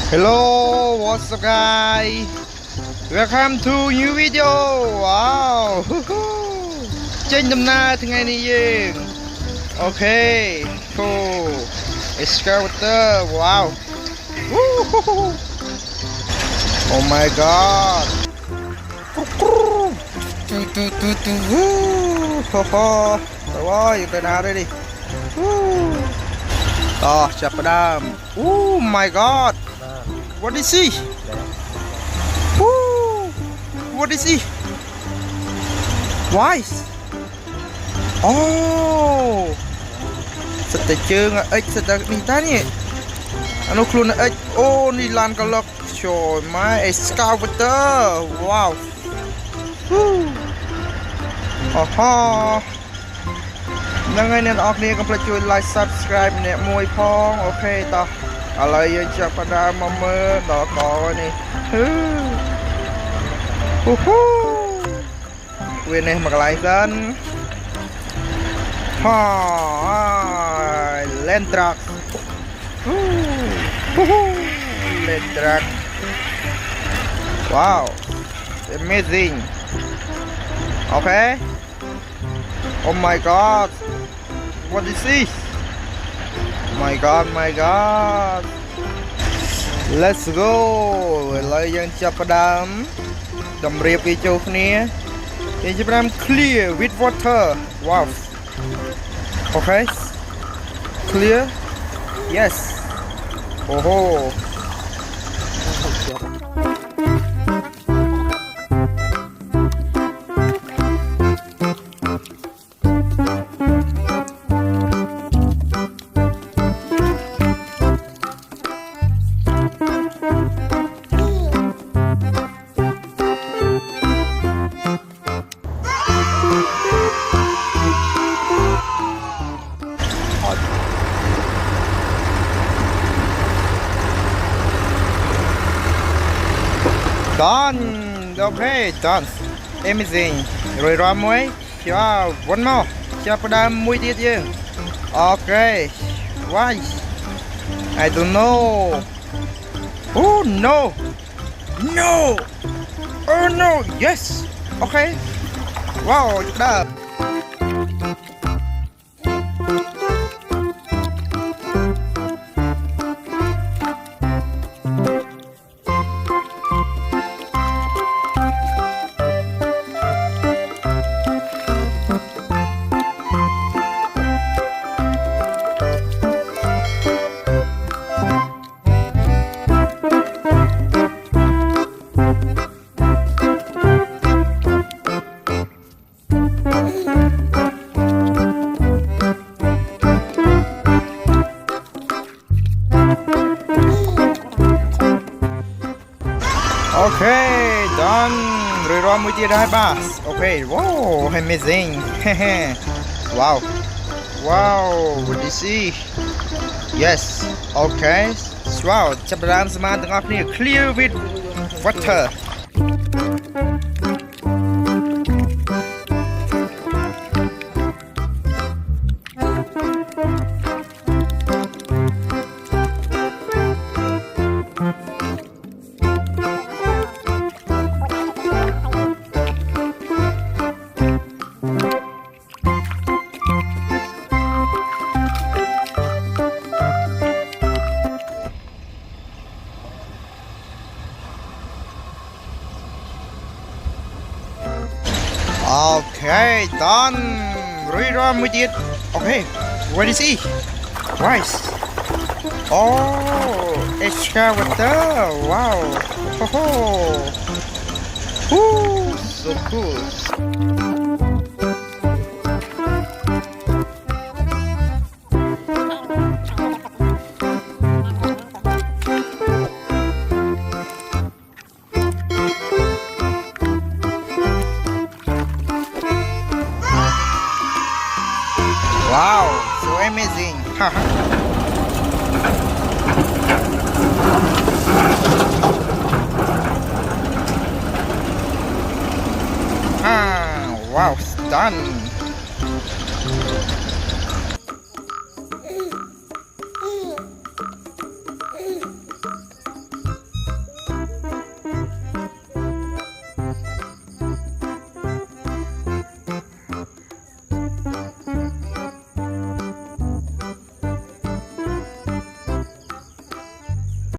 Hello, what's up guys? Welcome to new video. Wow. Trên năm nay thì ngày này gì? Okay, cool. Excavator. Wow. Oh my god. Rồi, từ nào đây đi? Chập đam. Oh my god. What is he? Woo! What is he? Why? Oh! Sật tay chương ếch sật tay đi ta nhỉ? Ano luôn ếch? Oh, ni lan cả lộc. Trời má, Excavator. Wow. Woo! Aha. ហ្នឹងហើយអ្នកនរគ្នាកុំភ្លេចជួយ like subscribe ម្នាក់មួយផងអូខេតោះឥឡូវយើងចាប់ផ្ដើមមកមើលដល់កនេះវានេះមកកន្លែងសិនហាlên truck lên truck wow amazing okay oh my god what is this my god let's go ឥឡូវយើងចាប់ផ្ដើមតម្រៀបវាចូលគ្នាយើងចាប់ផ្ដើម clear with water wow okay clear yes oh done okay done amazing រួចរាល់មួយចាone more ចាប់ផ្ដើមមួយទៀតយើង okay why I don't know oh no no oh no yes okay wow ចាប់ Okay done រួចរាល់មួយទៀតហើយបាទ Okay wow amazing wow wow what do you see yes okay wow ចាប់ផ្ដើមស្មានទាំងអស់គ្នា clear with water Okay done រួចរាល់មួយទៀត Okay what is he rice oh excavator wow so cool wow so amazing wow done